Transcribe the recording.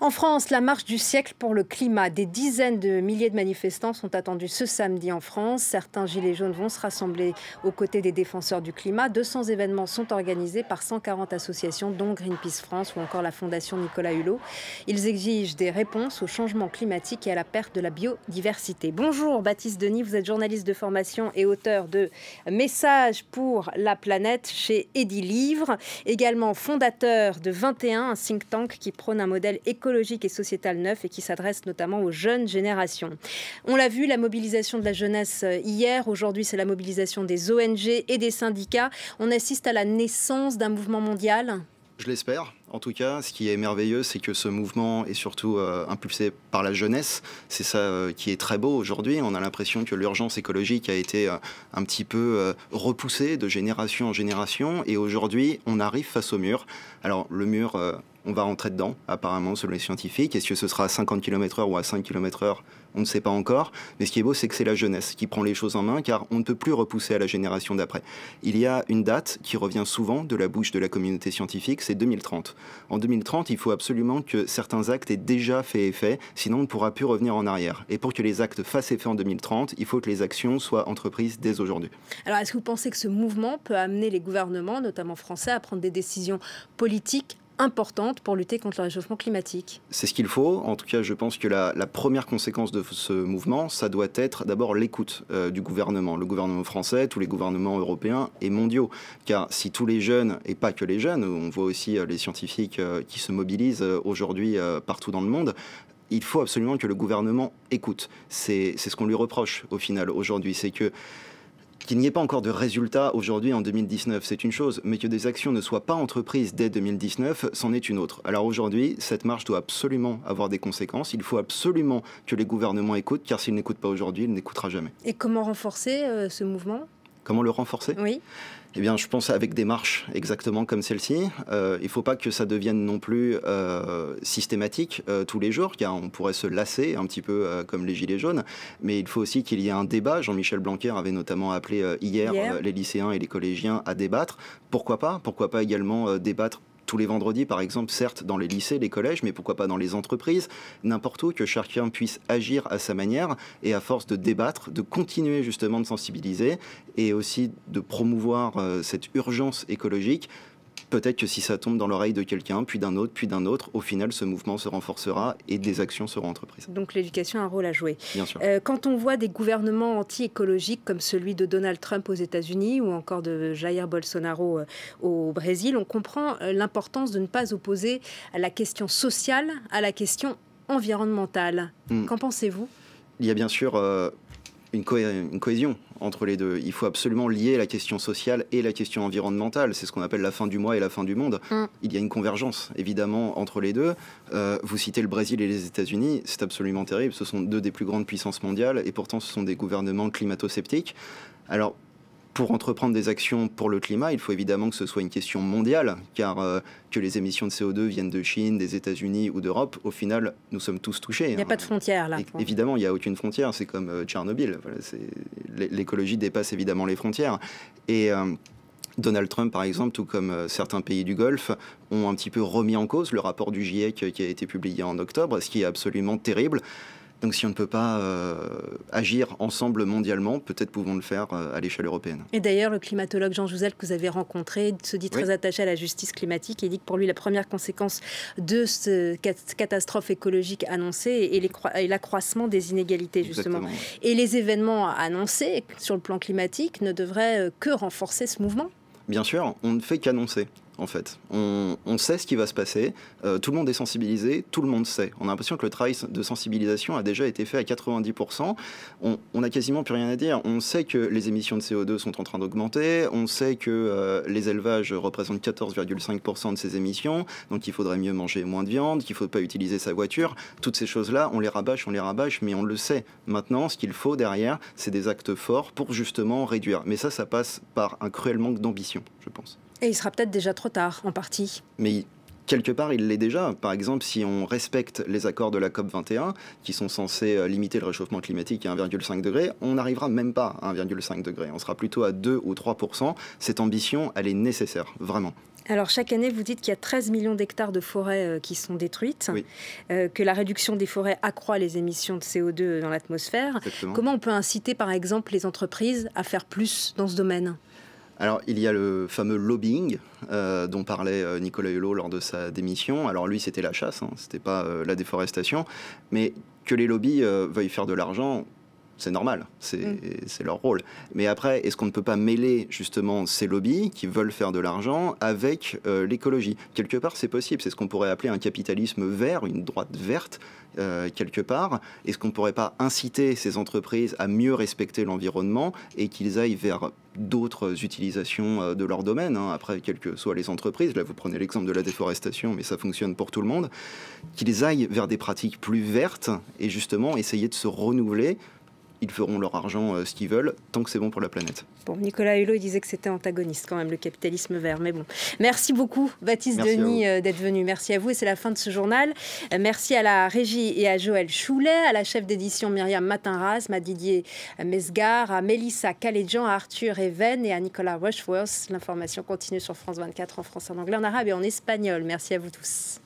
En France, la marche du siècle pour le climat. Des dizaines de milliers de manifestants sont attendus ce samedi en France. Certains gilets jaunes vont se rassembler aux côtés des défenseurs du climat. 200 événements sont organisés par 140 associations, dont Greenpeace France ou encore la Fondation Nicolas Hulot. Ils exigent des réponses au changement climatique et à la perte de la biodiversité. Bonjour Baptiste Denis, vous êtes journaliste de formation et auteur de Messages pour la planète chez Edilivre. Également fondateur de 21, un think tank qui prône un modèle écologique et sociétal neuf et qui s'adresse notamment aux jeunes générations. On l'a vu, la mobilisation de la jeunesse hier, aujourd'hui c'est la mobilisation des ONG et des syndicats. On assiste à la naissance d'un mouvement mondial. Je l'espère. En tout cas, ce qui est merveilleux, c'est que ce mouvement est surtout impulsé par la jeunesse. C'est ça qui est très beau aujourd'hui. On a l'impression que l'urgence écologique a été un petit peu repoussée de génération en génération. Et aujourd'hui, on arrive face au mur. Alors, le mur, on va rentrer dedans, apparemment, selon les scientifiques. Est-ce que ce sera à 50 km/h ou à 5 km/h ? On ne sait pas encore. Mais ce qui est beau, c'est que c'est la jeunesse qui prend les choses en main, car on ne peut plus repousser à la génération d'après. Il y a une date qui revient souvent de la bouche de la communauté scientifique, c'est 2030. En 2030, il faut absolument que certains actes aient déjà fait effet, sinon on ne pourra plus revenir en arrière. Et pour que les actes fassent effet en 2030, il faut que les actions soient entreprises dès aujourd'hui. Alors, est-ce que vous pensez que ce mouvement peut amener les gouvernements, notamment français, à prendre des décisions politiques importante pour lutter contre le réchauffement climatique? C'est ce qu'il faut. En tout cas, je pense que la première conséquence de ce mouvement, ça doit être d'abord l'écoute du gouvernement. Le gouvernement français, tous les gouvernements européens et mondiaux. Car si tous les jeunes, et pas que les jeunes, on voit aussi les scientifiques qui se mobilisent aujourd'hui partout dans le monde, il faut absolument que le gouvernement écoute. C'est ce qu'on lui reproche au final aujourd'hui. C'est qu'il n'y ait pas encore de résultats aujourd'hui en 2019, c'est une chose, mais que des actions ne soient pas entreprises dès 2019, c'en est une autre. Alors aujourd'hui, cette marche doit absolument avoir des conséquences. Il faut absolument que les gouvernements écoutent, car s'ils n'écoutent pas aujourd'hui, ils n'écoutera jamais. Et comment renforcer ce mouvement ? Comment le renforcer ? Oui. Eh bien, je pense avec des marches exactement comme celle-ci. Il ne faut pas que ça devienne non plus systématique tous les jours, car on pourrait se lasser un petit peu comme les Gilets jaunes. Mais il faut aussi qu'il y ait un débat. Jean-Michel Blanquer avait notamment appelé hier les lycéens et les collégiens à débattre. Pourquoi pas ? Pourquoi pas également débattre tous les vendredis, par exemple, certes dans les lycées, les collèges, mais pourquoi pas dans les entreprises, n'importe où, que chacun puisse agir à sa manière et à force de débattre, de continuer justement de sensibiliser et aussi de promouvoir cette urgence écologique. Peut-être que si ça tombe dans l'oreille de quelqu'un, puis d'un autre, au final, ce mouvement se renforcera et des actions seront entreprises. Donc l'éducation a un rôle à jouer. Bien sûr. Quand on voit des gouvernements anti-écologiques comme celui de Donald Trump aux États-Unis ou encore de Jair Bolsonaro au Brésil, on comprend l'importance de ne pas opposer la question sociale à la question environnementale. Qu'en pensez-vous ? Il y a bien sûr une cohésion entre les deux. Il faut absolument lier la question sociale et la question environnementale. C'est ce qu'on appelle la fin du mois et la fin du monde. Il y a une convergence, évidemment, entre les deux. Vous citez le Brésil et les États-Unis, c'est absolument terrible. Ce sont deux des plus grandes puissances mondiales et pourtant ce sont des gouvernements climato-sceptiques. Alors, pour entreprendre des actions pour le climat, il faut évidemment que ce soit une question mondiale, car que les émissions de CO2 viennent de Chine, des États-Unis ou d'Europe, au final, nous sommes tous touchés. Il n'y a pas de frontière, là. Évidemment, il n'y a aucune frontière. C'est comme Tchernobyl. Voilà, l'écologie dépasse évidemment les frontières. Et Donald Trump, par exemple, tout comme certains pays du Golfe, ont un petit peu remis en cause le rapport du GIEC qui a été publié en octobre, ce qui est absolument terrible. Donc si on ne peut pas agir ensemble mondialement, peut-être pouvons le faire à l'échelle européenne. Et d'ailleurs, le climatologue Jean Jouzel que vous avez rencontré se dit très attaché à la justice climatique et dit que pour lui, la première conséquence de cette catastrophe écologique annoncée est l'accroissement des inégalités, justement. Exactement. Et les événements annoncés sur le plan climatique ne devraient que renforcer ce mouvement ? Bien sûr, on ne fait qu'annoncer. En fait, on sait ce qui va se passer, tout le monde est sensibilisé, tout le monde sait. On a l'impression que le travail de sensibilisation a déjà été fait à 90%. On n'a quasiment plus rien à dire. On sait que les émissions de CO2 sont en train d'augmenter, on sait que les élevages représentent 14,5% de ces émissions, donc il faudrait mieux manger moins de viande, qu'il ne faut pas utiliser sa voiture. Toutes ces choses-là, on les rabâche, mais on le sait. Maintenant, ce qu'il faut derrière, c'est des actes forts pour justement réduire. Mais ça passe par un cruel manque d'ambition, je pense. Et il sera peut-être déjà trop tard, en partie. Mais quelque part, il l'est déjà. Par exemple, si on respecte les accords de la COP21, qui sont censés limiter le réchauffement climatique à 1,5 degré, on n'arrivera même pas à 1,5 degré. On sera plutôt à 2 ou 3%. Cette ambition, elle est nécessaire, vraiment. Alors chaque année, vous dites qu'il y a 13 millions d'hectares de forêts qui sont détruites, Oui. Que la réduction des forêts accroît les émissions de CO2 dans l'atmosphère. Exactement. Comment on peut inciter par exemple les entreprises à faire plus dans ce domaine? Alors, il y a le fameux lobbying dont parlait Nicolas Hulot lors de sa démission. Alors lui, c'était la chasse, hein, c'était pas la déforestation. Mais que les lobbies veuillent faire de l'argent, c'est normal, c'est leur rôle. Mais après, est-ce qu'on ne peut pas mêler justement ces lobbies qui veulent faire de l'argent avec l'écologie? Quelque part, c'est possible. C'est ce qu'on pourrait appeler un capitalisme vert, une droite verte, quelque part. Est-ce qu'on ne pourrait pas inciter ces entreprises à mieux respecter l'environnement et qu'ils aillent vers d'autres utilisations de leur domaine, hein, après, quelles que soient les entreprises? Là, vous prenez l'exemple de la déforestation, mais ça fonctionne pour tout le monde. Qu'ils aillent vers des pratiques plus vertes et justement essayer de se renouveler. Ils feront leur argent ce qu'ils veulent, tant que c'est bon pour la planète. Bon, Nicolas Hulot, il disait que c'était antagoniste quand même, le capitalisme vert. Mais bon, merci beaucoup Baptiste Merci Denis d'être venu. Merci à vous et c'est la fin de ce journal. Merci à la régie et à Joël Choulet, à la chef d'édition Myriam Matinraz, à Didier Mesgar, à Mélissa Calédjan, à Arthur Even et à Nicolas Rushworth. L'information continue sur France 24 en français, en anglais, en arabe et en espagnol. Merci à vous tous.